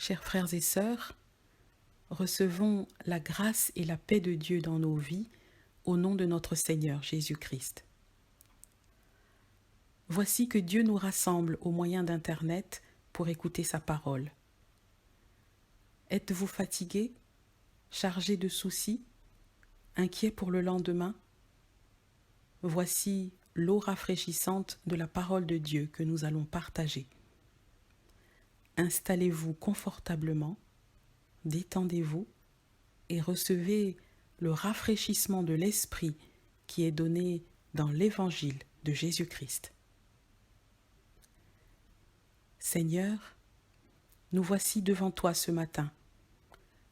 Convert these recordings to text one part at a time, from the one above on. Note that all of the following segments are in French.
Chers frères et sœurs, recevons la grâce et la paix de Dieu dans nos vies au nom de notre Seigneur Jésus-Christ. Voici que Dieu nous rassemble au moyen d'Internet pour écouter sa parole. Êtes-vous fatigué, chargé de soucis, inquiet pour le lendemain? Voici l'eau rafraîchissante de la parole de Dieu que nous allons partager. Installez-vous confortablement, détendez-vous et recevez le rafraîchissement de l'Esprit qui est donné dans l'Évangile de Jésus-Christ. Seigneur, nous voici devant toi ce matin,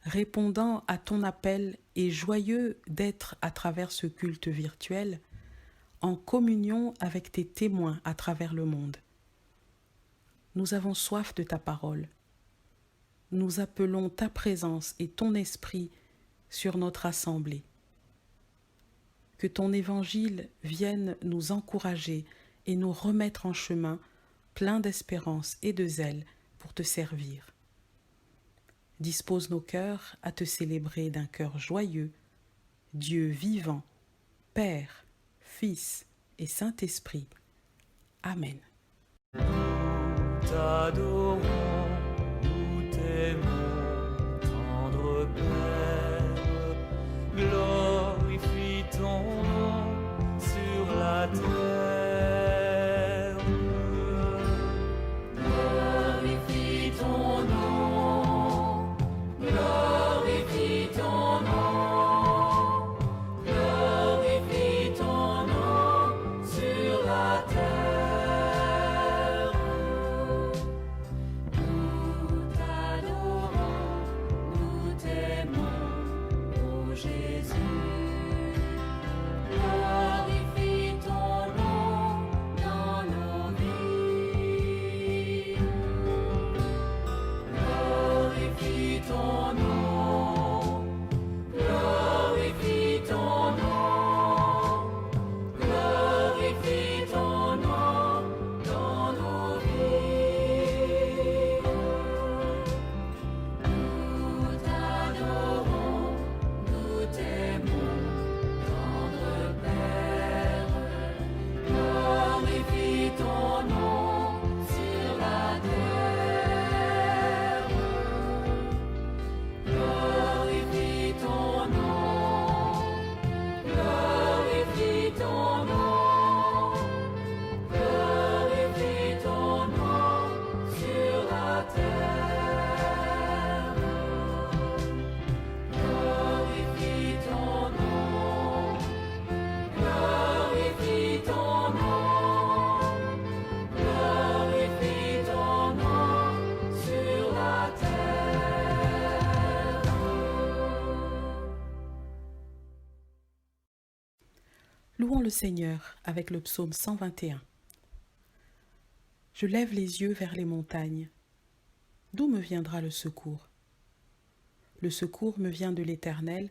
répondant à ton appel et joyeux d'être à travers ce culte virtuel, en communion avec tes témoins à travers le monde. Nous avons soif de ta parole. Nous appelons ta présence et ton esprit sur notre assemblée. Que ton évangile vienne nous encourager et nous remettre en chemin, plein d'espérance et de zèle pour te servir. Dispose nos cœurs à te célébrer d'un cœur joyeux, Dieu vivant, Père, Fils et Saint-Esprit. Amen. T'adorons, nous t'aimons, tendre Père, glorifie ton nom sur la terre. Glorifie ton nom, glorifie ton nom, glorifie ton nom sur la terre. Louons le Seigneur avec le psaume 121. Je lève les yeux vers les montagnes. D'où me viendra le secours? Le secours me vient de l'Éternel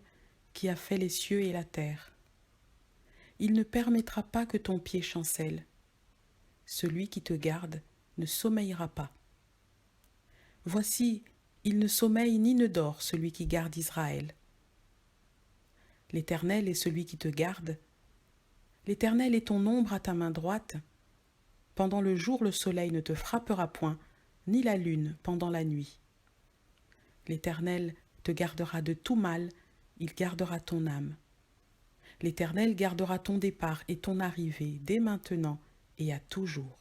qui a fait les cieux et la terre. Il ne permettra pas que ton pied chancelle. Celui qui te garde ne sommeillera pas. Voici, il ne sommeille ni ne dort celui qui garde Israël. L'Éternel est celui qui te garde. L'Éternel est ton ombre à ta main droite. Pendant le jour, le soleil ne te frappera point, ni la lune pendant la nuit. L'Éternel te gardera de tout mal, il gardera ton âme. L'Éternel gardera ton départ et ton arrivée dès maintenant et à toujours.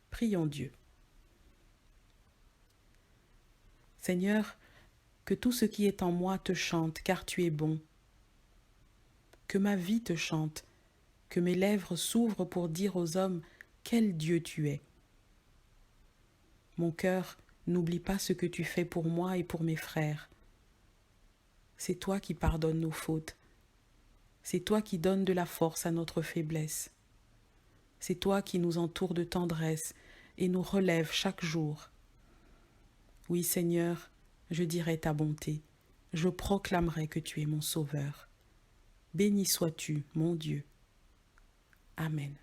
Prions Dieu. Seigneur, que tout ce qui est en moi te chante, car tu es bon. Que ma vie te chante, que mes lèvres s'ouvrent pour dire aux hommes quel Dieu tu es. Mon cœur n'oublie pas ce que tu fais pour moi et pour mes frères. C'est toi qui pardonnes nos fautes. C'est toi qui donnes de la force à notre faiblesse. C'est toi qui nous entoures de tendresse et nous relèves chaque jour. Oui, Seigneur, je dirai ta bonté. Je proclamerai que tu es mon Sauveur. Béni sois-tu, mon Dieu. Amen.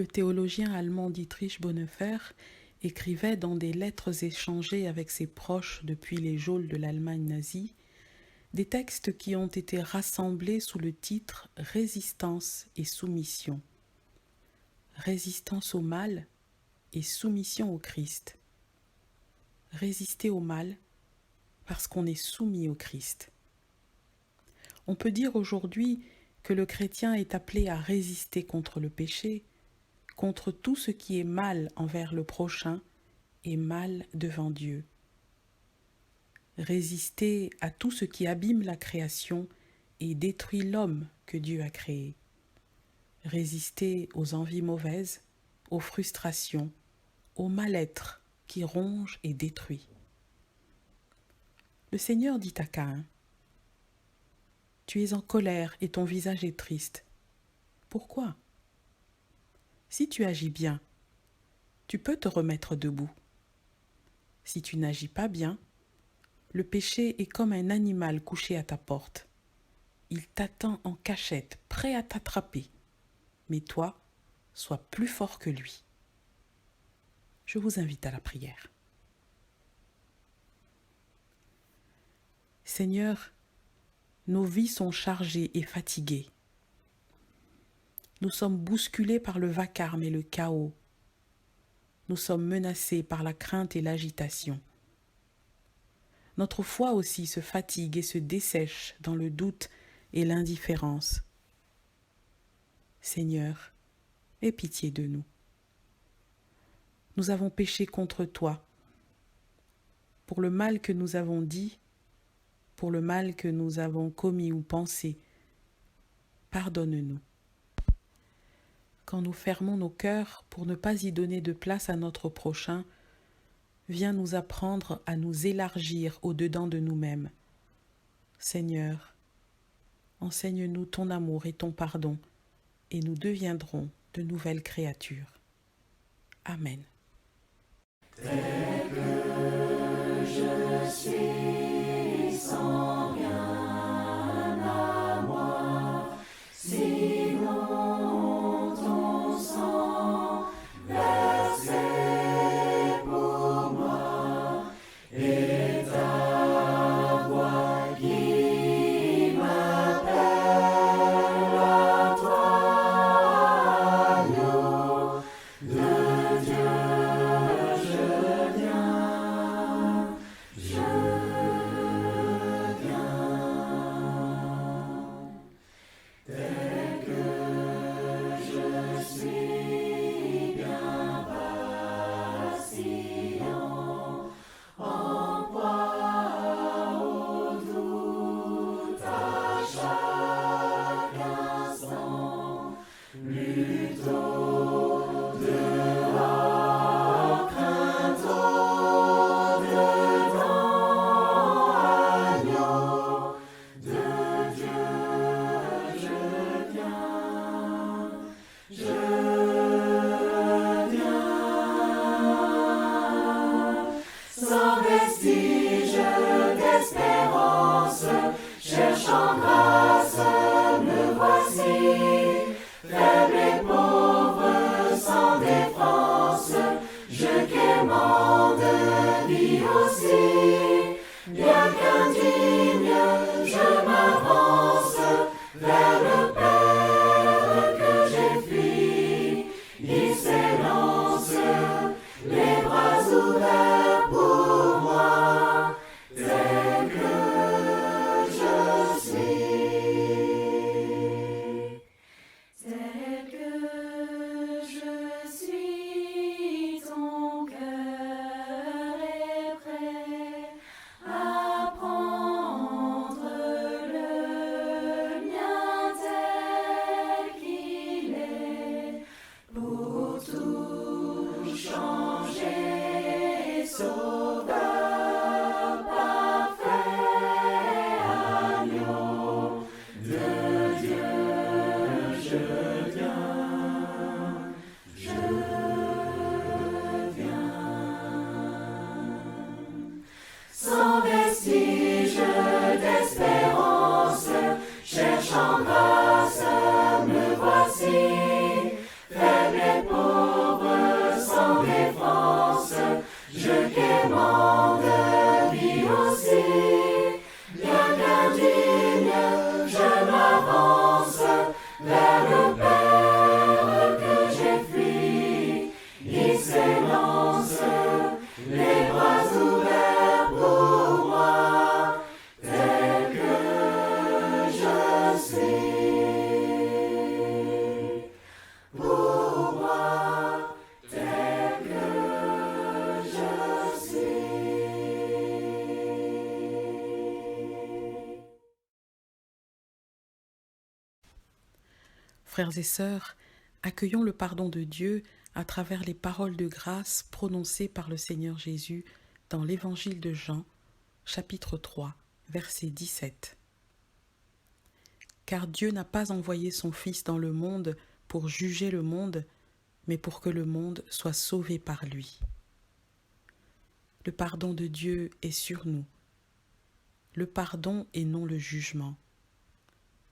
Le théologien allemand Dietrich Bonhoeffer écrivait dans des lettres échangées avec ses proches depuis les geôles de l'Allemagne nazie des textes qui ont été rassemblés sous le titre « Résistance et soumission ». Résistance au mal et soumission au Christ. Résister au mal parce qu'on est soumis au Christ. On peut dire aujourd'hui que le chrétien est appelé à résister contre le péché, contre tout ce qui est mal envers le prochain et mal devant Dieu. Résister à tout ce qui abîme la création et détruit l'homme que Dieu a créé. Résister aux envies mauvaises, aux frustrations, au mal-être qui ronge et détruit. Le Seigneur dit à Caïn, « Tu es en colère et ton visage est triste. Pourquoi ? Si tu agis bien, tu peux te remettre debout. Si tu n'agis pas bien, le péché est comme un animal couché à ta porte. Il t'attend en cachette, prêt à t'attraper. Mais toi, sois plus fort que lui. » Je vous invite à la prière. Seigneur, nos vies sont chargées et fatiguées. Nous sommes bousculés par le vacarme et le chaos. Nous sommes menacés par la crainte et l'agitation. Notre foi aussi se fatigue et se dessèche dans le doute et l'indifférence. Seigneur, aie pitié de nous. Nous avons péché contre toi, pour le mal que nous avons dit, pour le mal que nous avons commis ou pensé. Pardonne-nous. Quand nous fermons nos cœurs pour ne pas y donner de place à notre prochain, viens nous apprendre à nous élargir au-dedans de nous-mêmes. Seigneur, enseigne-nous ton amour et ton pardon, et nous deviendrons de nouvelles créatures. Amen. Tel que je suis sans rien à moi, sinon ton sang versé pour moi et ta voix qui m'appelle à toi, agneau de Dieu. Cherchant grâce, me voici, faible et pauvre, sans défense, je quémande vie aussi, bien qu'indigne, je m'avance vers le Père que j'ai fui, il s'élance, les bras ouverts pour moi, tel que ton cœur est prêt à je quémande lui aussi. Bien qu'indigne, je m'avance vers le Père que j'ai fui. Il s'élance, les bras ouverts pour moi, tel que je suis. Pour moi, tel que je suis. Frères et sœurs, accueillons le pardon de Dieu à travers les paroles de grâce prononcées par le Seigneur Jésus dans l'Évangile de Jean, chapitre 3, verset 17. Car Dieu n'a pas envoyé son Fils dans le monde pour juger le monde, mais pour que le monde soit sauvé par lui. Le pardon de Dieu est sur nous. Le pardon et non le jugement.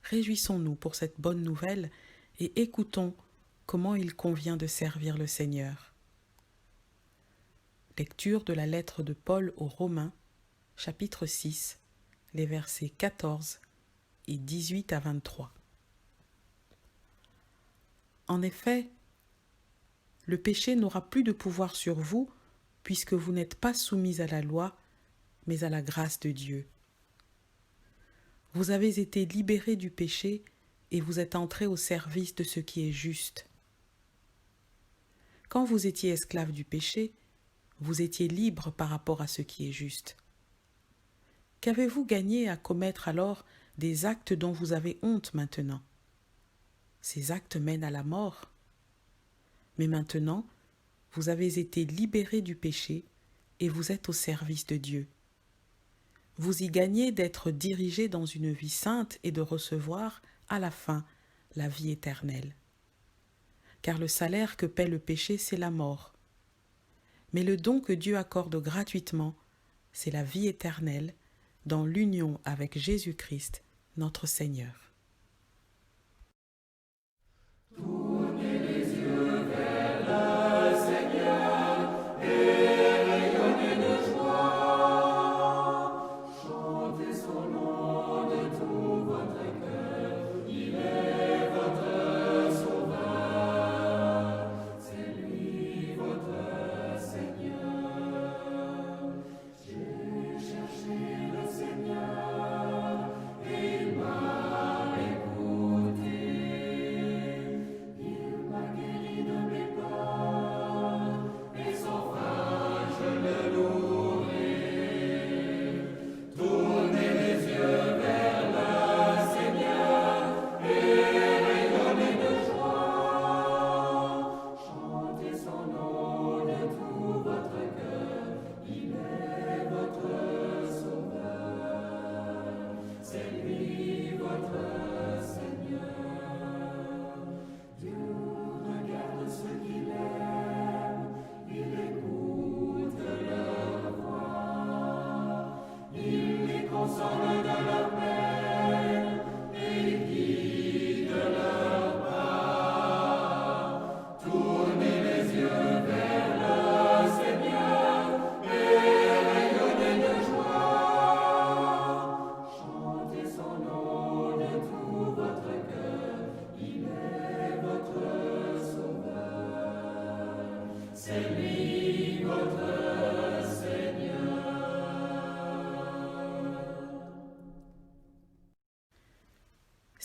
Réjouissons-nous pour cette bonne nouvelle et écoutons comment il convient de servir le Seigneur. Lecture de la lettre de Paul aux Romains, chapitre 6, les versets 14 et 18 à 23. En effet, le péché n'aura plus de pouvoir sur vous, puisque vous n'êtes pas soumis à la loi, mais à la grâce de Dieu. Vous avez été libérés du péché et vous êtes entrés au service de ce qui est juste. Quand vous étiez esclaves du péché, vous étiez libres par rapport à ce qui est juste. Qu'avez-vous gagné à commettre alors des actes dont vous avez honte maintenant? Ces actes mènent à la mort. Mais maintenant, vous avez été libérés du péché et vous êtes au service de Dieu. Vous y gagnez d'être dirigés dans une vie sainte et de recevoir, à la fin, la vie éternelle. Car le salaire que paie le péché, c'est la mort. Mais le don que Dieu accorde gratuitement, c'est la vie éternelle, dans l'union avec Jésus-Christ, notre Seigneur.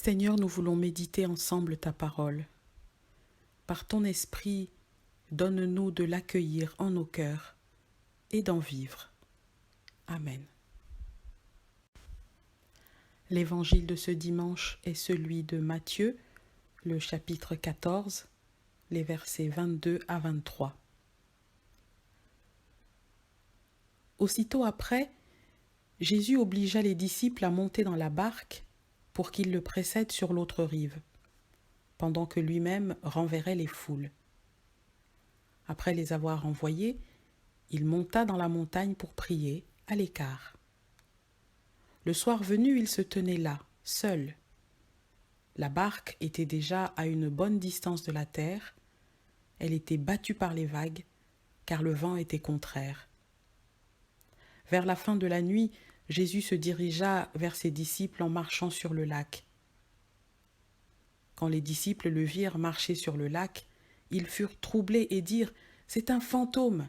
Seigneur, nous voulons méditer ensemble ta parole. Par ton esprit, donne-nous de l'accueillir en nos cœurs et d'en vivre. Amen. L'évangile de ce dimanche est celui de Matthieu, le chapitre 14, les versets 22 à 23. Aussitôt après, Jésus obligea les disciples à monter dans la barque pour qu'il le précède sur l'autre rive, pendant que lui-même renverrait les foules. Après les avoir envoyés, il monta dans la montagne pour prier, à l'écart. Le soir venu, il se tenait là, seul. La barque était déjà à une bonne distance de la terre, elle était battue par les vagues, car le vent était contraire. Vers la fin de la nuit, Jésus se dirigea vers ses disciples en marchant sur le lac. Quand les disciples le virent marcher sur le lac, ils furent troublés et dirent « C'est un fantôme !»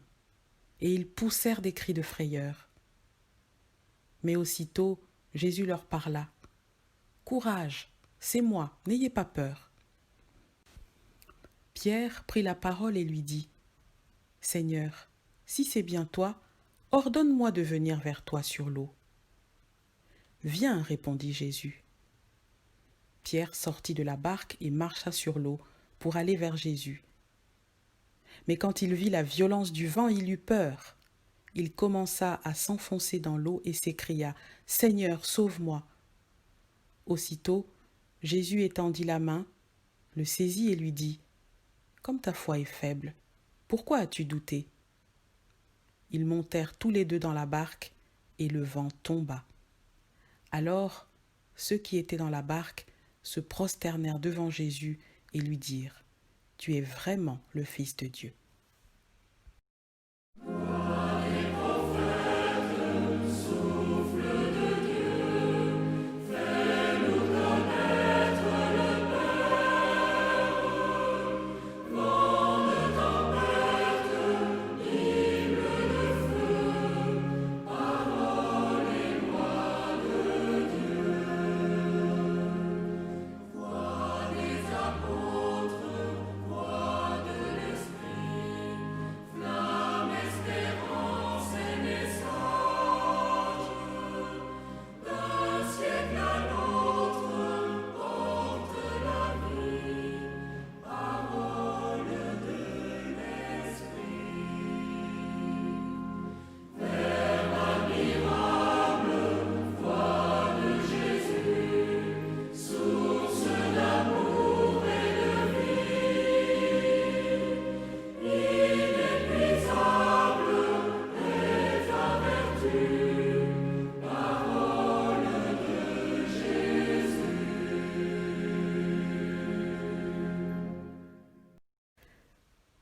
et ils poussèrent des cris de frayeur. Mais aussitôt, Jésus leur parla. « Courage, c'est moi, n'ayez pas peur. » Pierre prit la parole et lui dit « Seigneur, si c'est bien toi, ordonne-moi de venir vers toi sur l'eau. » « Viens, répondit Jésus. Pierre sortit de la barque et marcha sur l'eau pour aller vers Jésus. Mais quand il vit la violence du vent, il eut peur. Il commença à s'enfoncer dans l'eau et s'écria « Seigneur, sauve-moi !» Aussitôt, Jésus étendit la main, le saisit et lui dit « Comme ta foi est faible, pourquoi as-tu douté ?» Ils montèrent tous les deux dans la barque et le vent tomba. Alors, ceux qui étaient dans la barque se prosternèrent devant Jésus et lui dirent « Tu es vraiment le Fils de Dieu. »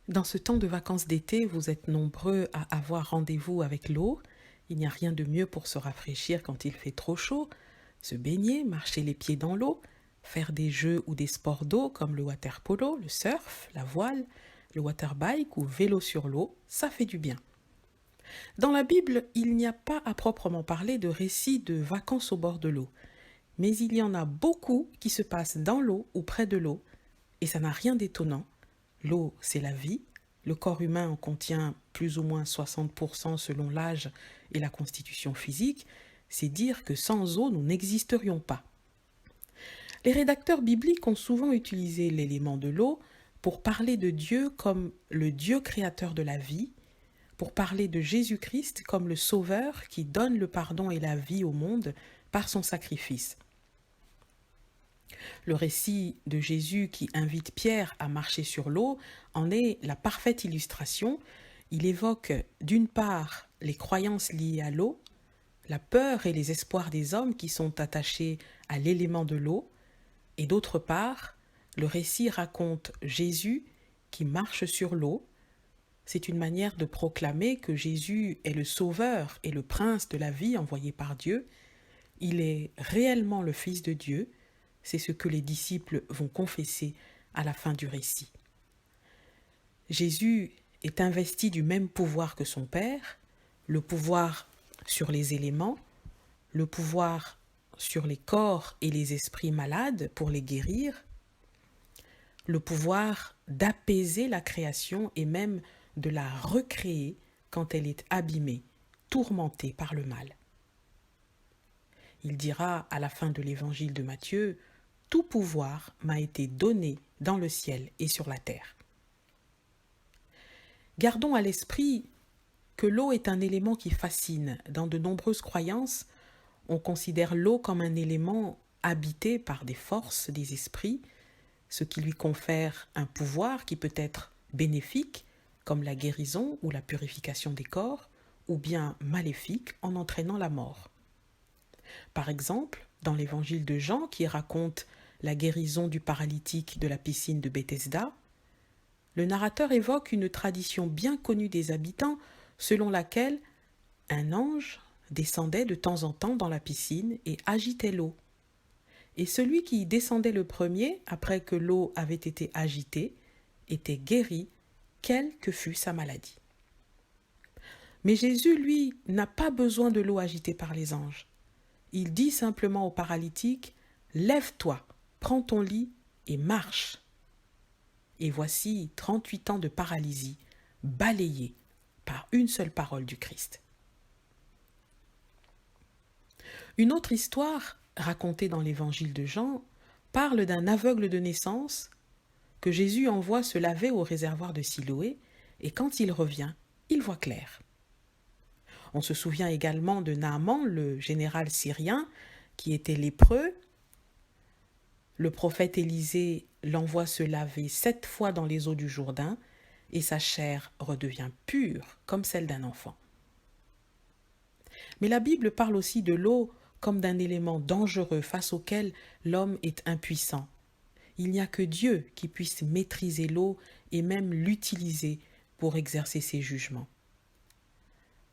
Dans ce temps de vacances d'été, vous êtes nombreux à avoir rendez-vous avec l'eau. Il n'y a rien de mieux pour se rafraîchir quand il fait trop chaud. Se baigner, marcher les pieds dans l'eau, faire des jeux ou des sports d'eau comme le water polo, le surf, la voile, le waterbike ou vélo sur l'eau, ça fait du bien. Dans la Bible, il n'y a pas à proprement parler de récits de vacances au bord de l'eau. Mais il y en a beaucoup qui se passent dans l'eau ou près de l'eau, et ça n'a rien d'étonnant. L'eau, c'est la vie. Le corps humain en contient plus ou moins 60% selon l'âge et la constitution physique. C'est dire que sans eau, nous n'existerions pas. Les rédacteurs bibliques ont souvent utilisé l'élément de l'eau pour parler de Dieu comme le Dieu créateur de la vie, pour parler de Jésus-Christ comme le Sauveur qui donne le pardon et la vie au monde par son sacrifice. Le récit de Jésus qui invite Pierre à marcher sur l'eau en est la parfaite illustration. Il évoque d'une part les croyances liées à l'eau, la peur et les espoirs des hommes qui sont attachés à l'élément de l'eau, et d'autre part, le récit raconte Jésus qui marche sur l'eau. C'est une manière de proclamer que Jésus est le Sauveur et le Prince de la vie envoyé par Dieu. Il est réellement le Fils de Dieu. C'est ce que les disciples vont confesser à la fin du récit. Jésus est investi du même pouvoir que son Père, le pouvoir sur les éléments, le pouvoir sur les corps et les esprits malades pour les guérir, le pouvoir d'apaiser la création et même de la recréer quand elle est abîmée, tourmentée par le mal. Il dira à la fin de l'évangile de Matthieu « Tout pouvoir m'a été donné dans le ciel et sur la terre ». Gardons à l'esprit que l'eau est un élément qui fascine. Dans de nombreuses croyances, on considère l'eau comme un élément habité par des forces, des esprits, ce qui lui confère un pouvoir qui peut être bénéfique, comme la guérison ou la purification des corps, ou bien maléfique en entraînant la mort. Par exemple, dans l'évangile de Jean qui raconte la guérison du paralytique de la piscine de Bethesda, le narrateur évoque une tradition bien connue des habitants selon laquelle un ange descendait de temps en temps dans la piscine et agitait l'eau. Et celui qui y descendait le premier, après que l'eau avait été agitée, était guéri, quelle que fût sa maladie. Mais Jésus, lui, n'a pas besoin de l'eau agitée par les anges. Il dit simplement au paralytique, « Lève-toi, prends ton lit et marche ». Et voici 38 ans de paralysie balayés par une seule parole du Christ. Une autre histoire, racontée dans l'évangile de Jean, parle d'un aveugle de naissance que Jésus envoie se laver au réservoir de Siloé, et quand il revient, il voit clair. On se souvient également de Naaman, le général syrien, qui était lépreux. Le prophète Élisée l'envoie se laver 7 fois dans les eaux du Jourdain, et sa chair redevient pure comme celle d'un enfant. Mais la Bible parle aussi de l'eau comme d'un élément dangereux face auquel l'homme est impuissant. Il n'y a que Dieu qui puisse maîtriser l'eau et même l'utiliser pour exercer ses jugements.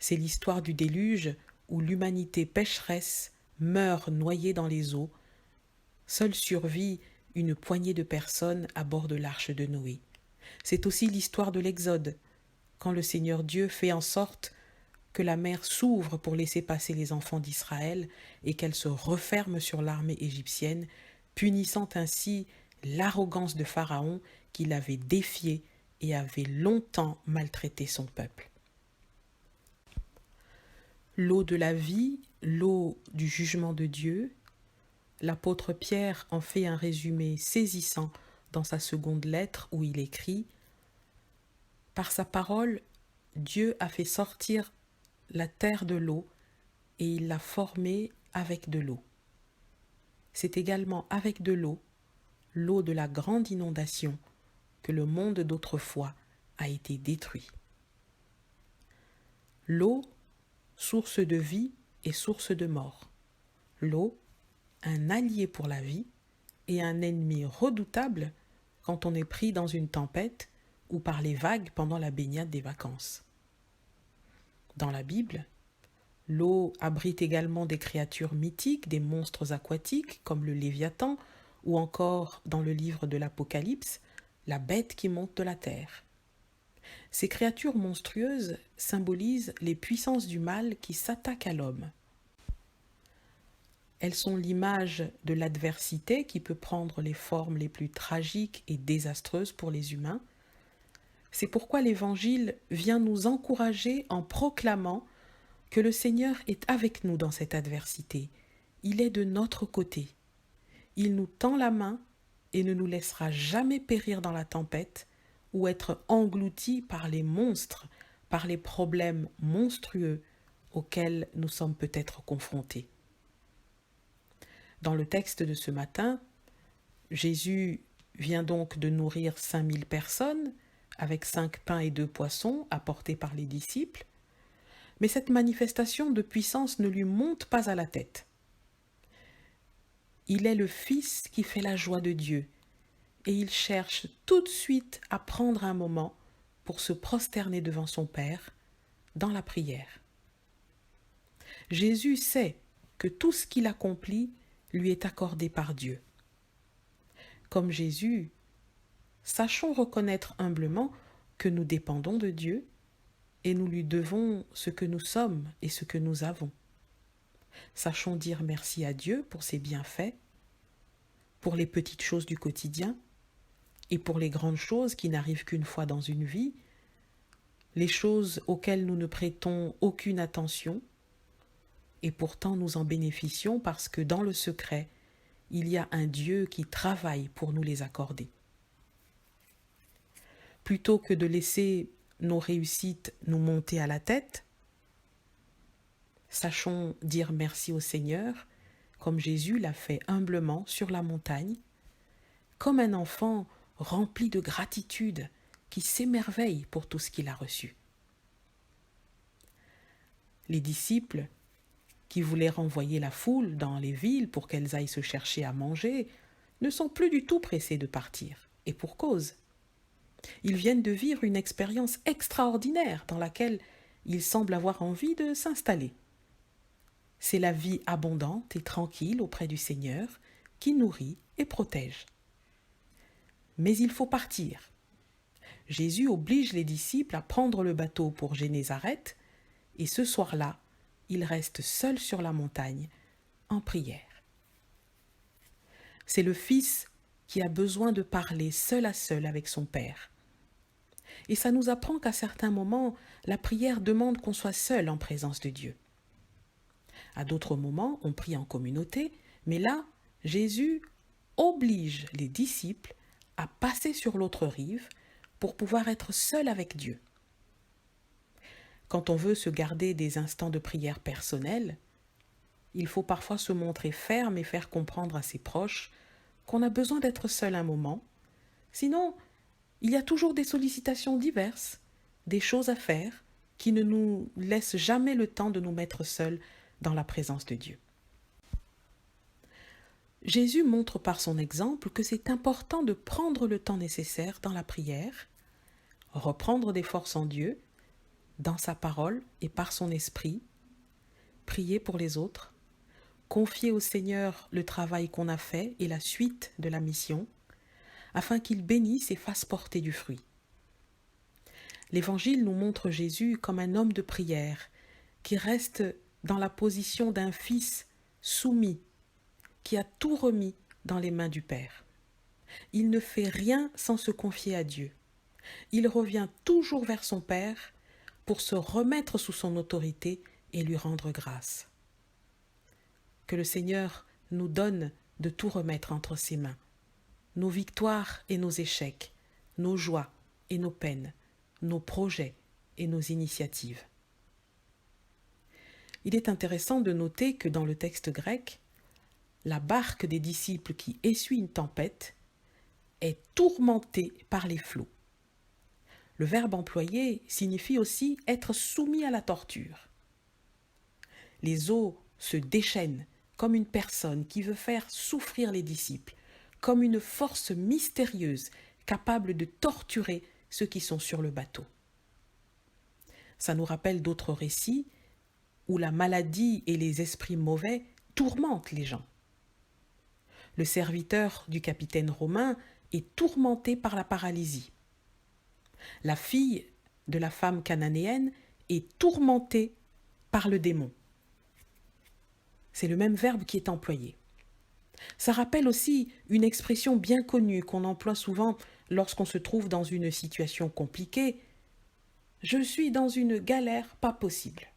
C'est l'histoire du déluge où l'humanité pécheresse meurt noyée dans les eaux. Seule survit une poignée de personnes à bord de l'arche de Noé. C'est aussi l'histoire de l'Exode, quand le Seigneur Dieu fait en sorte que la mer s'ouvre pour laisser passer les enfants d'Israël et qu'elle se referme sur l'armée égyptienne, punissant ainsi l'arrogance de Pharaon qui l'avait défié et avait longtemps maltraité son peuple. L'eau de la vie, l'eau du jugement de Dieu, l'apôtre Pierre en fait un résumé saisissant dans sa seconde lettre où il écrit « Par sa parole, Dieu a fait sortir la terre de l'eau et il l'a formée avec de l'eau. C'est également avec de l'eau, l'eau de la grande inondation, que le monde d'autrefois a été détruit. L'eau, source de vie et source de mort. L'eau, un allié pour la vie et un ennemi redoutable quand on est pris dans une tempête ou par les vagues pendant la baignade des vacances. Dans la Bible, l'eau abrite également des créatures mythiques, des monstres aquatiques comme le Léviathan ou encore dans le livre de l'Apocalypse, la bête qui monte de la terre. Ces créatures monstrueuses symbolisent les puissances du mal qui s'attaquent à l'homme. Elles sont l'image de l'adversité qui peut prendre les formes les plus tragiques et désastreuses pour les humains. C'est pourquoi l'Évangile vient nous encourager en proclamant que le Seigneur est avec nous dans cette adversité. Il est de notre côté. Il nous tend la main et ne nous laissera jamais périr dans la tempête ou être engloutis par les monstres, par les problèmes monstrueux auxquels nous sommes peut-être confrontés. Dans le texte de ce matin, Jésus vient donc de nourrir 5000 personnes avec 5 pains et 2 poissons apportés par les disciples, mais cette manifestation de puissance ne lui monte pas à la tête. Il est le Fils qui fait la joie de Dieu et il cherche tout de suite à prendre un moment pour se prosterner devant son Père dans la prière. Jésus sait que tout ce qu'il accomplit lui est accordé par Dieu. Comme Jésus, sachons reconnaître humblement que nous dépendons de Dieu et nous lui devons ce que nous sommes et ce que nous avons. Sachons dire merci à Dieu pour ses bienfaits, pour les petites choses du quotidien et pour les grandes choses qui n'arrivent qu'une fois dans une vie, les choses auxquelles nous ne prêtons aucune attention, et pourtant nous en bénéficions parce que dans le secret, il y a un Dieu qui travaille pour nous les accorder. Plutôt que de laisser nos réussites nous monter à la tête, sachons dire merci au Seigneur, comme Jésus l'a fait humblement sur la montagne, comme un enfant rempli de gratitude qui s'émerveille pour tout ce qu'il a reçu. Les disciples, qui voulaient renvoyer la foule dans les villes pour qu'elles aillent se chercher à manger, ne sont plus du tout pressés de partir, et pour cause. Ils viennent de vivre une expérience extraordinaire dans laquelle ils semblent avoir envie de s'installer. C'est la vie abondante et tranquille auprès du Seigneur qui nourrit et protège. Mais il faut partir. Jésus oblige les disciples à prendre le bateau pour Génézareth et ce soir-là, ils restent seuls sur la montagne en prière. C'est le Fils qui a besoin de parler seul à seul avec son Père. Et ça nous apprend qu'à certains moments, la prière demande qu'on soit seul en présence de Dieu. À d'autres moments, on prie en communauté, mais là, Jésus oblige les disciples à passer sur l'autre rive pour pouvoir être seul avec Dieu. Quand on veut se garder des instants de prière personnels, il faut parfois se montrer ferme et faire comprendre à ses proches qu'on a besoin d'être seul un moment. Sinon, il y a toujours des sollicitations diverses, des choses à faire qui ne nous laissent jamais le temps de nous mettre seuls dans la présence de Dieu. Jésus montre par son exemple que c'est important de prendre le temps nécessaire dans la prière, reprendre des forces en Dieu, dans sa parole et par son esprit, prier pour les autres, confier au Seigneur le travail qu'on a fait et la suite de la mission, afin qu'il bénisse et fasse porter du fruit. L'Évangile nous montre Jésus comme un homme de prière qui reste dans la position d'un fils soumis, qui a tout remis dans les mains du Père. Il ne fait rien sans se confier à Dieu. Il revient toujours vers son Père pour se remettre sous son autorité et lui rendre grâce. Que le Seigneur nous donne de tout remettre entre ses mains, nos victoires et nos échecs, nos joies et nos peines, nos projets et nos initiatives. Il est intéressant de noter que dans le texte grec, la barque des disciples qui essuie une tempête est tourmentée par les flots. Le verbe employé signifie aussi être soumis à la torture. Les eaux se déchaînent comme une personne qui veut faire souffrir les disciples, comme une force mystérieuse capable de torturer ceux qui sont sur le bateau. Ça nous rappelle d'autres récits où la maladie et les esprits mauvais tourmentent les gens. Le serviteur du capitaine romain est tourmenté par la paralysie. La fille de la femme cananéenne est tourmentée par le démon. C'est le même verbe qui est employé. Ça rappelle aussi une expression bien connue qu'on emploie souvent lorsqu'on se trouve dans une situation compliquée. Je suis dans une galère pas possible.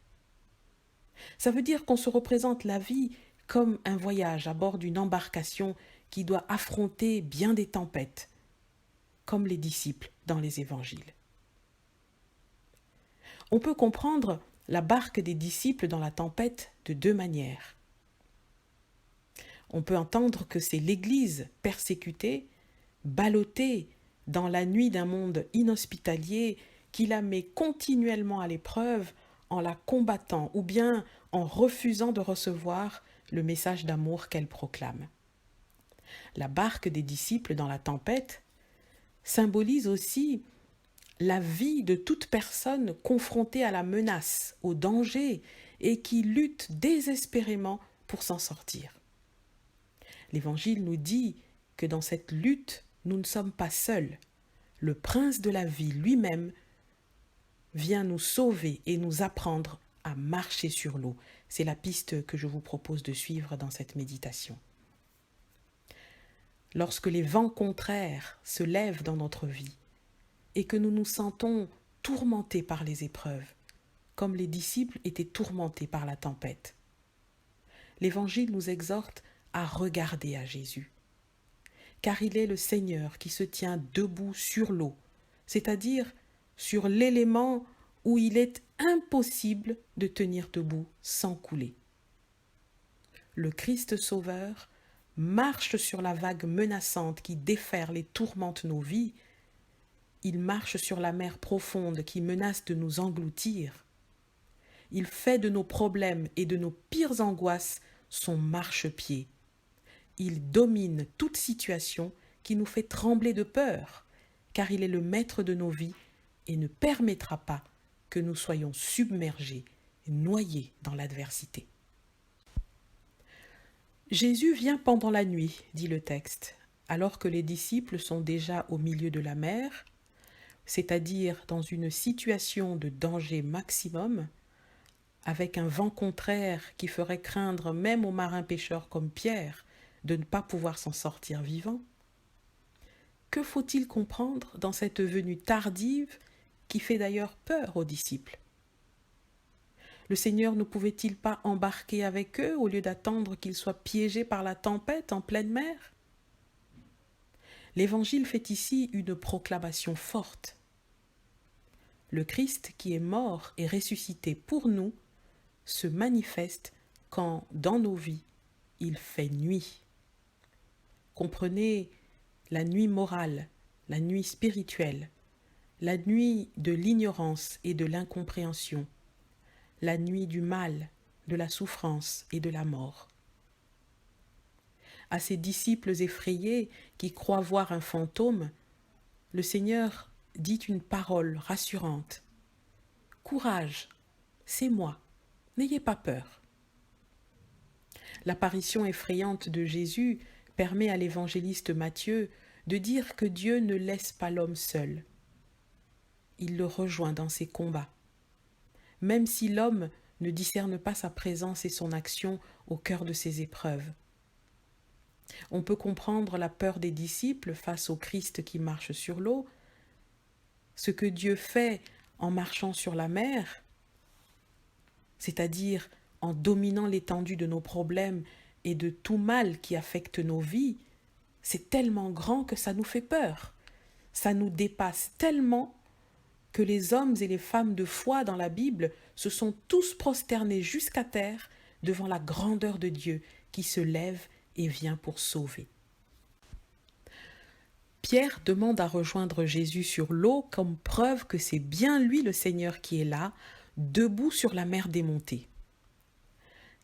Ça veut dire qu'on se représente la vie comme un voyage à bord d'une embarcation qui doit affronter bien des tempêtes, comme les disciples dans les évangiles. On peut comprendre la barque des disciples dans la tempête de deux manières. On peut entendre que c'est l'Église persécutée, ballottée dans la nuit d'un monde inhospitalier qui la met continuellement à l'épreuve en la combattant ou bien en refusant de recevoir le message d'amour qu'elle proclame. La barque des disciples dans la tempête symbolise aussi la vie de toute personne confrontée à la menace, au danger et qui lutte désespérément pour s'en sortir. L'Évangile nous dit que dans cette lutte, nous ne sommes pas seuls. Le prince de la vie lui-même vient nous sauver et nous apprendre à marcher sur l'eau. C'est la piste que je vous propose de suivre dans cette méditation. Lorsque les vents contraires se lèvent dans notre vie et que nous nous sentons tourmentés par les épreuves, comme les disciples étaient tourmentés par la tempête, l'Évangile nous exhorte à regarder à Jésus, car il est le Seigneur qui se tient debout sur l'eau, c'est-à-dire sur l'élément où il est impossible de tenir debout sans couler. Le Christ Sauveur marche sur la vague menaçante qui déferle et tourmente nos vies. Il marche sur la mer profonde qui menace de nous engloutir. Il fait de nos problèmes et de nos pires angoisses son marchepied. Il domine toute situation qui nous fait trembler de peur, car il est le maître de nos vies et ne permettra pas que nous soyons submergés, noyés dans l'adversité. Jésus vient pendant la nuit, dit le texte, alors que les disciples sont déjà au milieu de la mer, c'est-à-dire dans une situation de danger maximum, avec un vent contraire qui ferait craindre même aux marins pêcheurs comme Pierre de ne pas pouvoir s'en sortir vivant. Que faut-il comprendre dans cette venue tardive qui fait d'ailleurs peur aux disciples? Le Seigneur ne pouvait-il pas embarquer avec eux au lieu d'attendre qu'ils soient piégés par la tempête en pleine mer? L'Évangile fait ici une proclamation forte. Le Christ qui est mort et ressuscité pour nous se manifeste quand, dans nos vies, il fait nuit. Comprenez la nuit morale, la nuit spirituelle, la nuit de l'ignorance et de l'incompréhension, la nuit du mal, de la souffrance et de la mort. À ces disciples effrayés qui croient voir un fantôme, le Seigneur dit une parole rassurante. « Courage, c'est moi, n'ayez pas peur. » L'apparition effrayante de Jésus permet à l'évangéliste Matthieu de dire que Dieu ne laisse pas l'homme seul. Il le rejoint dans ses combats. Même si l'homme ne discerne pas sa présence et son action au cœur de ses épreuves. On peut comprendre la peur des disciples face au Christ qui marche sur l'eau. Ce que Dieu fait en marchant sur la mer, c'est-à-dire en dominant l'étendue de nos problèmes et de tout mal qui affecte nos vies, c'est tellement grand que ça nous fait peur. Ça nous dépasse tellement que les hommes et les femmes de foi dans la Bible se sont tous prosternés jusqu'à terre devant la grandeur de Dieu qui se lève et vient pour sauver. Pierre demande à rejoindre Jésus sur l'eau comme preuve que c'est bien lui le Seigneur qui est là, debout sur la mer démontée.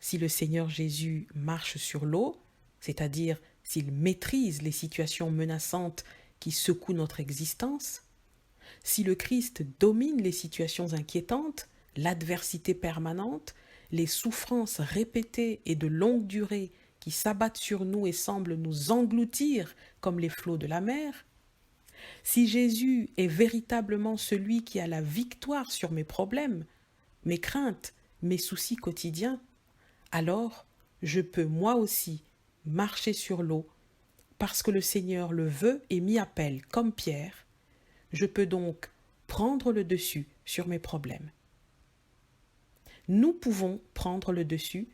Si le Seigneur Jésus marche sur l'eau, c'est-à-dire s'il maîtrise les situations menaçantes qui secouent notre existence, si le Christ domine les situations inquiétantes, l'adversité permanente, les souffrances répétées et de longue durée qui s'abattent sur nous et semblent nous engloutir comme les flots de la mer, si Jésus est véritablement celui qui a la victoire sur mes problèmes, mes craintes, mes soucis quotidiens, alors je peux moi aussi marcher sur l'eau parce que le Seigneur le veut et m'y appelle comme Pierre. Je peux donc prendre le dessus sur mes problèmes. Nous pouvons prendre le dessus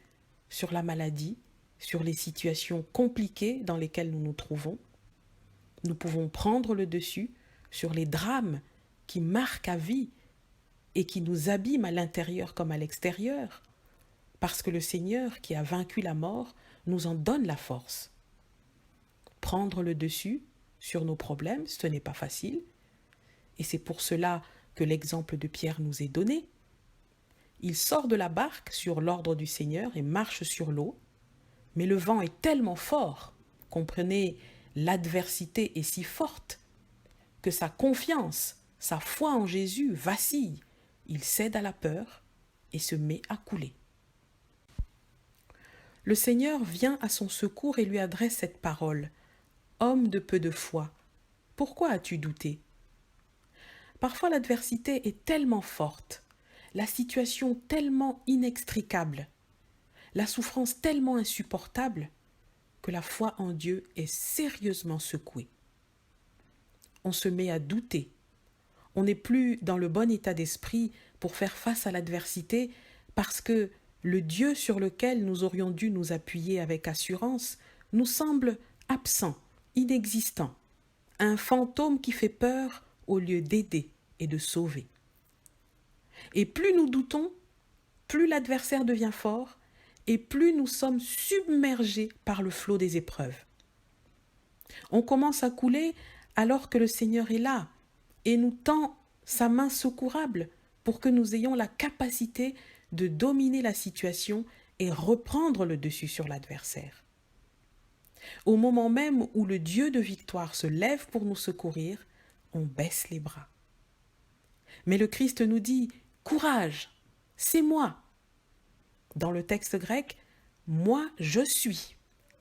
sur la maladie, sur les situations compliquées dans lesquelles nous nous trouvons. Nous pouvons prendre le dessus sur les drames qui marquent à vie et qui nous abîment à l'intérieur comme à l'extérieur, parce que le Seigneur qui a vaincu la mort nous en donne la force. Prendre le dessus sur nos problèmes, ce n'est pas facile, et c'est pour cela que l'exemple de Pierre nous est donné. Il sort de la barque sur l'ordre du Seigneur et marche sur l'eau, mais le vent est tellement fort, comprenez, l'adversité est si forte, que sa confiance, sa foi en Jésus vacille. Il cède à la peur et se met à couler. Le Seigneur vient à son secours et lui adresse cette parole. « Homme de peu de foi, pourquoi as-tu douté ?» Parfois l'adversité est tellement forte, la situation tellement inextricable, la souffrance tellement insupportable que la foi en Dieu est sérieusement secouée. On se met à douter. On n'est plus dans le bon état d'esprit pour faire face à l'adversité parce que le Dieu sur lequel nous aurions dû nous appuyer avec assurance nous semble absent, inexistant, un fantôme qui fait peur au lieu d'aider et de sauver. Et plus nous doutons, plus l'adversaire devient fort et plus nous sommes submergés par le flot des épreuves. On commence à couler alors que le Seigneur est là et nous tend sa main secourable pour que nous ayons la capacité de dominer la situation et reprendre le dessus sur l'adversaire. Au moment même où le Dieu de victoire se lève pour nous secourir, on baisse les bras. Mais le Christ nous dit « Courage, c'est moi ». Dans le texte grec, « Moi, je suis,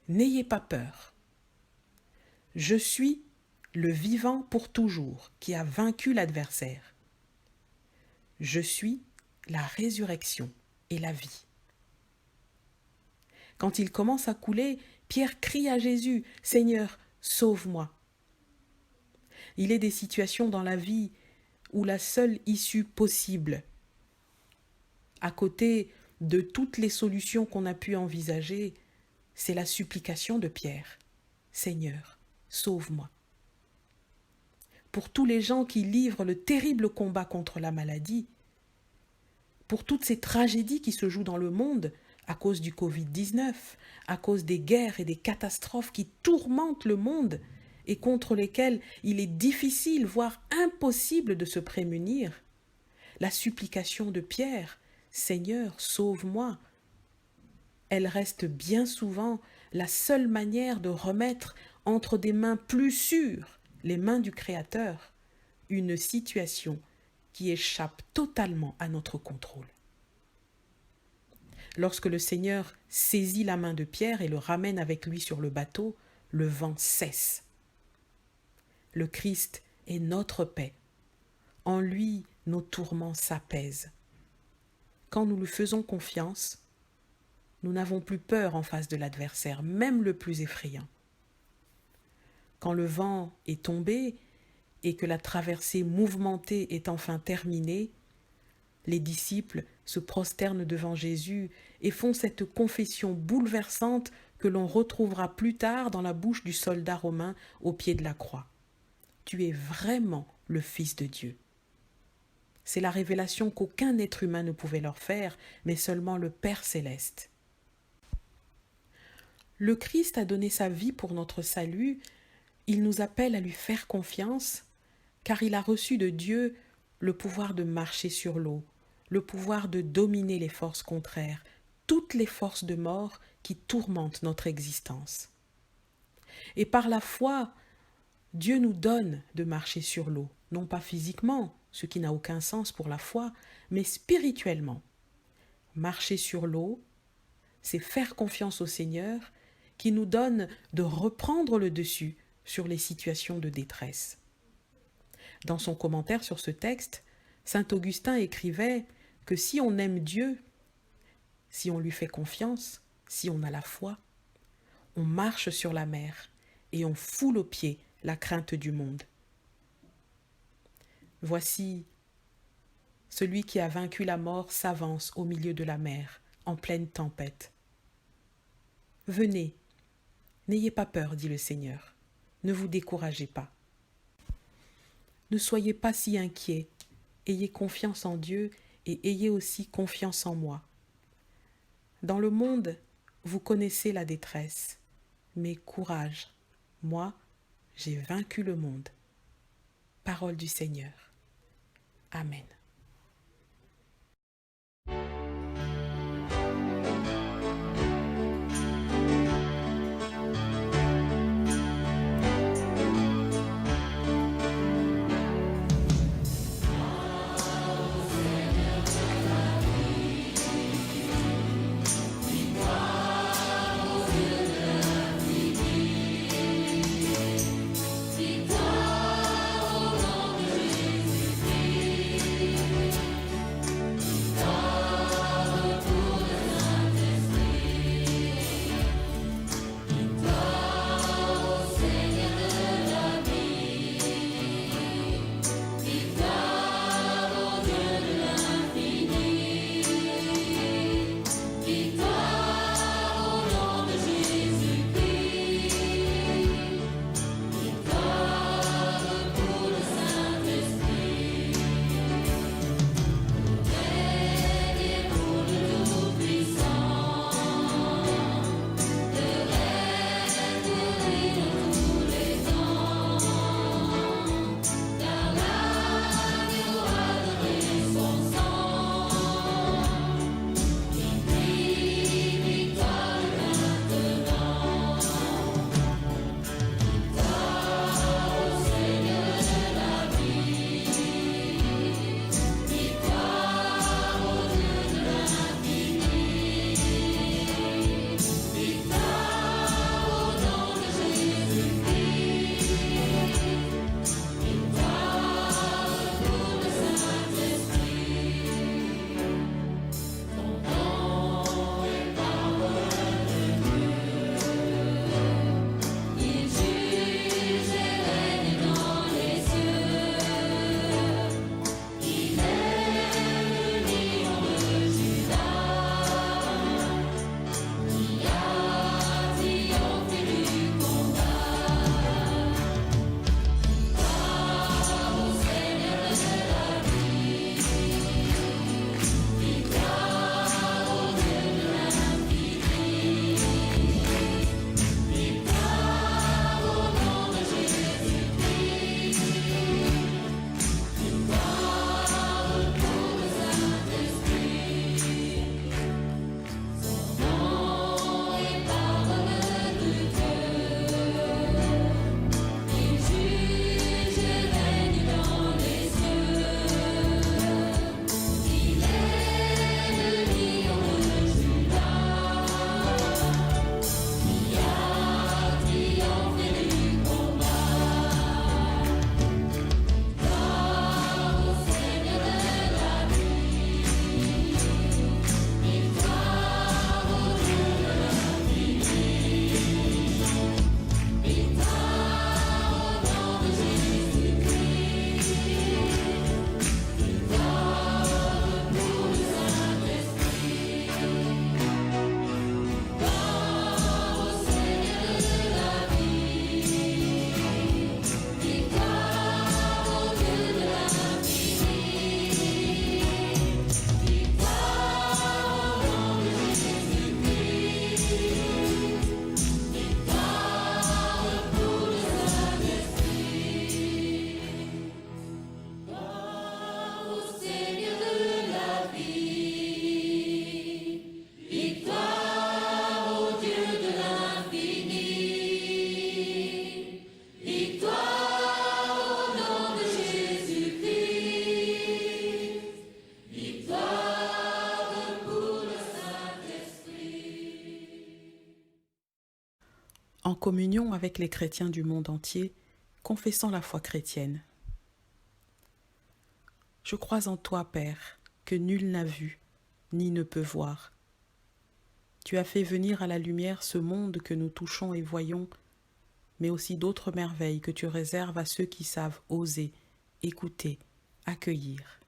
n'ayez pas peur ». Je suis le vivant pour toujours qui a vaincu l'adversaire. Je suis la résurrection et la vie. Quand il commence à couler, Pierre crie à Jésus « Seigneur, sauve-moi ». Il est des situations dans la vie où la seule issue possible, à côté de toutes les solutions qu'on a pu envisager, c'est la supplication de Pierre. Seigneur, sauve-moi. Pour tous les gens qui livrent le terrible combat contre la maladie, pour toutes ces tragédies qui se jouent dans le monde à cause du Covid-19, à cause des guerres et des catastrophes qui tourmentent le monde et contre lesquelles il est difficile, voire impossible de se prémunir, la supplication de Pierre, « Seigneur, sauve-moi », elle reste bien souvent la seule manière de remettre entre des mains plus sûres, les mains du Créateur, une situation qui échappe totalement à notre contrôle. Lorsque le Seigneur saisit la main de Pierre et le ramène avec lui sur le bateau, le vent cesse. Le Christ est notre paix. En lui, nos tourments s'apaisent. Quand nous lui faisons confiance, nous n'avons plus peur en face de l'adversaire, même le plus effrayant. Quand le vent est tombé et que la traversée mouvementée est enfin terminée, les disciples se prosternent devant Jésus et font cette confession bouleversante que l'on retrouvera plus tard dans la bouche du soldat romain au pied de la croix. Tu es vraiment le Fils de Dieu. C'est la révélation qu'aucun être humain ne pouvait leur faire, mais seulement le Père céleste. Le Christ a donné sa vie pour notre salut. Il nous appelle à lui faire confiance, car il a reçu de Dieu le pouvoir de marcher sur l'eau, le pouvoir de dominer les forces contraires, toutes les forces de mort qui tourmentent notre existence. Et par la foi, Dieu nous donne de marcher sur l'eau, non pas physiquement, ce qui n'a aucun sens pour la foi, mais spirituellement. Marcher sur l'eau, c'est faire confiance au Seigneur qui nous donne de reprendre le dessus sur les situations de détresse. Dans son commentaire sur ce texte, saint Augustin écrivait que si on aime Dieu, si on lui fait confiance, si on a la foi, on marche sur la mer et on foule aux pieds la crainte du monde. Voici, celui qui a vaincu la mort s'avance au milieu de la mer, en pleine tempête. Venez, n'ayez pas peur, dit le Seigneur, ne vous découragez pas. Ne soyez pas si inquiets, ayez confiance en Dieu et ayez aussi confiance en moi. Dans le monde, vous connaissez la détresse, mais courage, moi, j'ai vaincu le monde. Parole du Seigneur. Amen. en communion avec les chrétiens du monde entier, confessant la foi chrétienne. Je crois en toi, Père, que nul n'a vu, ni ne peut voir. Tu as fait venir à la lumière ce monde que nous touchons et voyons, mais aussi d'autres merveilles que tu réserves à ceux qui savent oser, écouter, accueillir.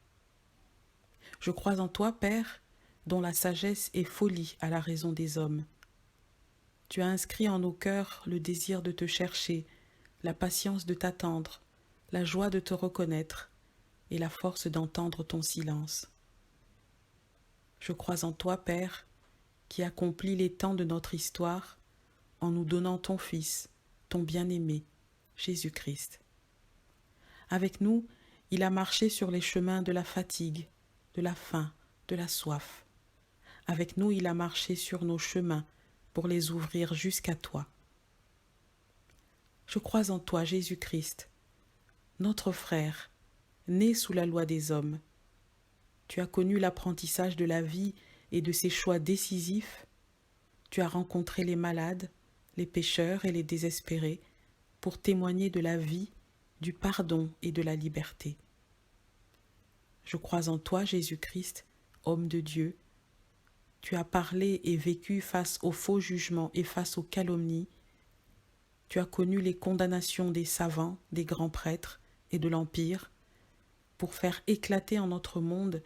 Je crois en toi, Père, dont la sagesse est folie à la raison des hommes. Tu as inscrit en nos cœurs le désir de te chercher, la patience de t'attendre, la joie de te reconnaître et la force d'entendre ton silence. Je crois en toi, Père, qui accomplis les temps de notre histoire en nous donnant ton Fils, ton bien-aimé, Jésus-Christ. Avec nous, il a marché sur les chemins de la fatigue, de la faim, de la soif. Avec nous, il a marché sur nos chemins pour les ouvrir jusqu'à toi. Je crois en toi, Jésus-Christ, notre frère, né sous la loi des hommes. Tu as connu l'apprentissage de la vie et de ses choix décisifs. Tu as rencontré les malades, les pécheurs et les désespérés pour témoigner de la vie, du pardon et de la liberté. Je crois en toi, Jésus-Christ, homme de Dieu. Tu as parlé et vécu face aux faux jugements et face aux calomnies. Tu as connu les condamnations des savants, des grands prêtres et de l'Empire pour faire éclater en notre monde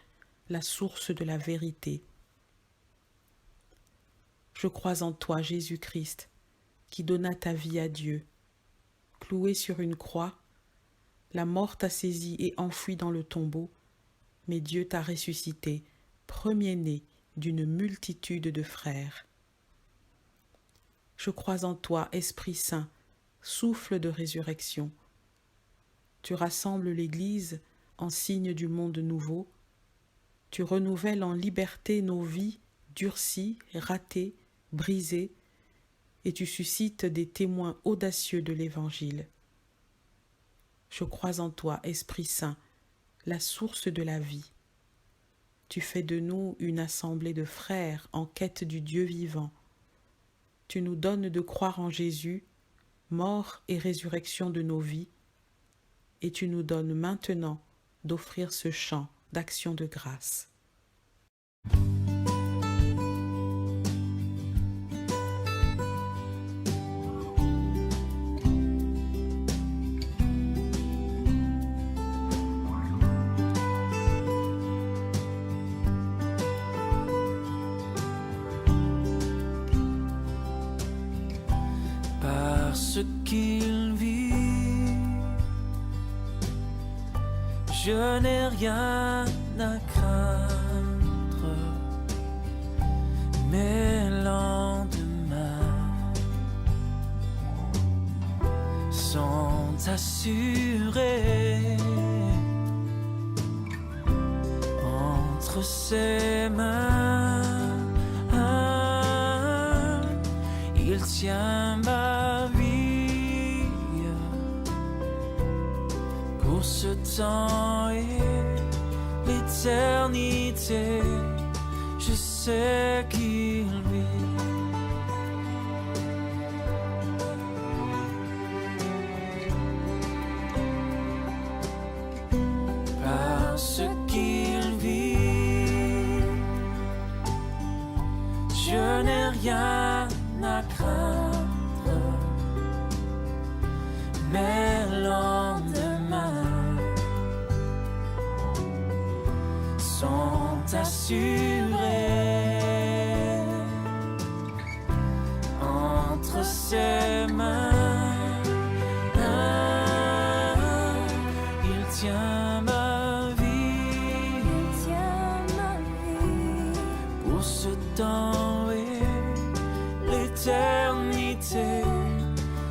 la source de la vérité. Je crois en toi, Jésus-Christ, qui donna ta vie à Dieu. Cloué sur une croix, la mort t'a saisi et enfoui dans le tombeau, mais Dieu t'a ressuscité, premier-né d'une multitude de frères. Je crois en toi, Esprit Saint, souffle de résurrection. Tu rassembles l'Église en signe du monde nouveau. Tu renouvelles en liberté nos vies durcies, ratées, brisées, et tu suscites des témoins audacieux de l'Évangile. Je crois en toi, Esprit Saint, la source de la vie. Tu fais de nous une assemblée de frères en quête du Dieu vivant. Tu nous donnes de croire en Jésus, mort et résurrection de nos vies, et tu nous donnes maintenant d'offrir ce chant d'action de grâce. Parce qu'il vit, je n'ai rien à craindre, mes lendemains sont assurés entre ses mains. Il tient ma vie pour ce temps et l'éternité. Je sais qu'il vit. Parce qu'il vit, je n'ai rien à craindre, mes lendemains sont assurés entre ses mains. Il tient ma vie, pour ce temps et l'éternité.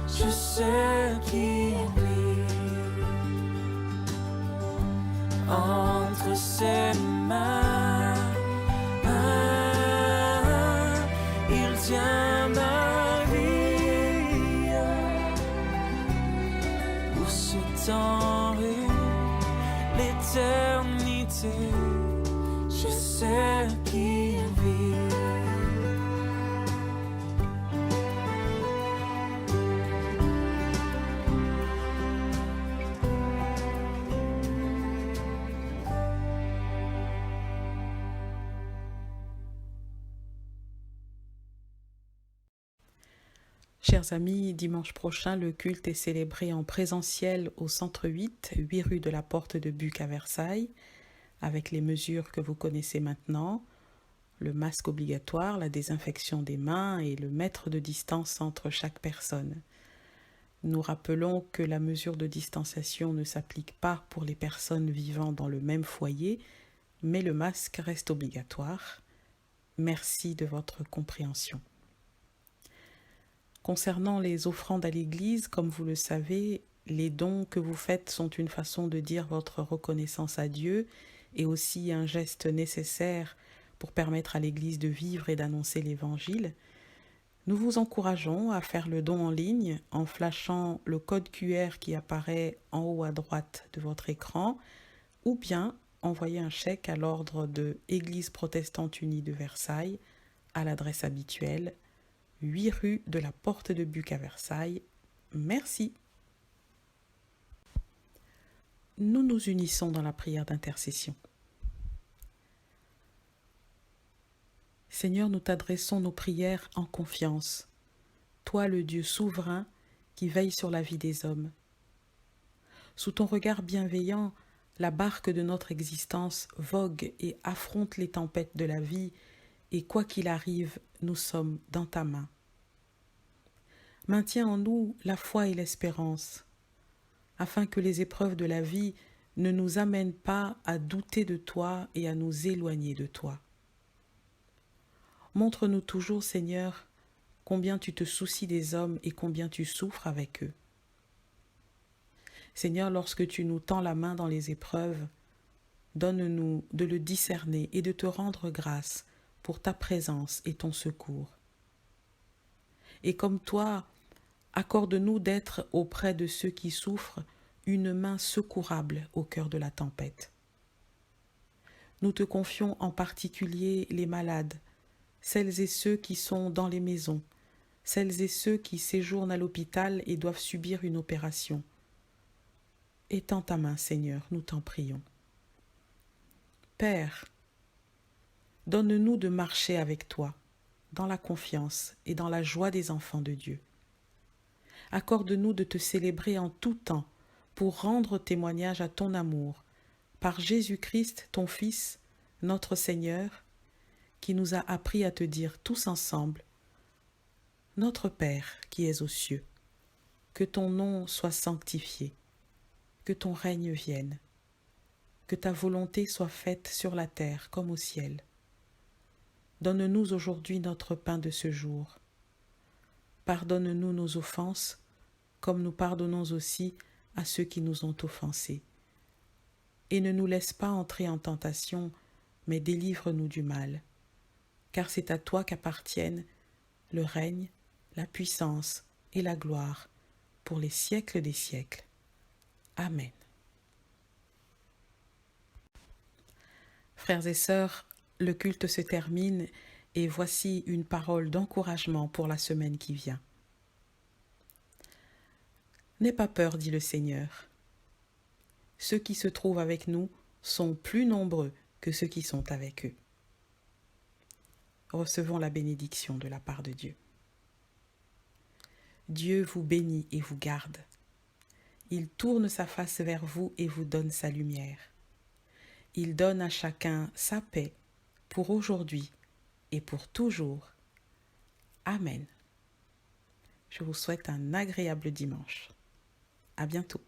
Je sais qu'il vit entre ses mains. Il tient ma vie pour ce temps et l'éternité. Je sais qu'il vit. Chers amis, dimanche prochain, le culte est célébré en présentiel au centre 8, 8 rue de la Porte de Buc à Versailles, avec les mesures que vous connaissez maintenant, le masque obligatoire, la désinfection des mains et le mètre de distance entre chaque personne. Nous rappelons que la mesure de distanciation ne s'applique pas pour les personnes vivant dans le même foyer, mais le masque reste obligatoire. Merci de votre compréhension. Concernant les offrandes à l'Église, comme vous le savez, les dons que vous faites sont une façon de dire votre reconnaissance à Dieu et aussi un geste nécessaire pour permettre à l'Église de vivre et d'annoncer l'Évangile. Nous vous encourageons à faire le don en ligne en flashant le code QR qui apparaît en haut à droite de votre écran ou bien envoyer un chèque à l'ordre de Église protestante unie de Versailles à l'adresse habituelle 8 rue de la Porte de Buc à Versailles. Merci. Nous nous unissons dans la prière d'intercession. Seigneur, nous t'adressons nos prières en confiance. Toi, le Dieu souverain qui veille sur la vie des hommes. Sous ton regard bienveillant, la barque de notre existence vogue et affronte les tempêtes de la vie, et quoi qu'il arrive, nous sommes dans ta main. Maintiens en nous la foi et l'espérance, afin que les épreuves de la vie ne nous amènent pas à douter de toi et à nous éloigner de toi. Montre-nous toujours, Seigneur, combien tu te soucies des hommes et combien tu souffres avec eux. Seigneur, lorsque tu nous tends la main dans les épreuves, donne-nous de le discerner et de te rendre grâce pour ta présence et ton secours. Et comme toi, accorde-nous d'être auprès de ceux qui souffrent une main secourable au cœur de la tempête. Nous te confions en particulier les malades, celles et ceux qui sont dans les maisons, celles et ceux qui séjournent à l'hôpital et doivent subir une opération. Étends ta main, Seigneur, nous t'en prions. Père, donne-nous de marcher avec toi, dans la confiance et dans la joie des enfants de Dieu. Accorde-nous de te célébrer en tout temps pour rendre témoignage à ton amour, par Jésus-Christ, ton Fils, notre Seigneur, qui nous a appris à te dire tous ensemble, « Notre Père qui es aux cieux, que ton nom soit sanctifié, que ton règne vienne, que ta volonté soit faite sur la terre comme au ciel. Donne-nous aujourd'hui notre pain de ce jour. Pardonne-nous nos offenses, comme nous pardonnons aussi à ceux qui nous ont offensés. Et ne nous laisse pas entrer en tentation, mais délivre-nous du mal. Car c'est à toi qu'appartiennent le règne, la puissance et la gloire pour les siècles des siècles. Amen. Frères et sœurs, le culte se termine et voici une parole d'encouragement pour la semaine qui vient. N'aie pas peur, dit le Seigneur. Ceux qui se trouvent avec nous sont plus nombreux que ceux qui sont avec eux. Recevons la bénédiction de la part de Dieu. Dieu vous bénit et vous garde. Il tourne sa face vers vous et vous donne sa lumière. Il donne à chacun sa paix pour aujourd'hui et pour toujours. Amen. Je vous souhaite un agréable dimanche. À bientôt.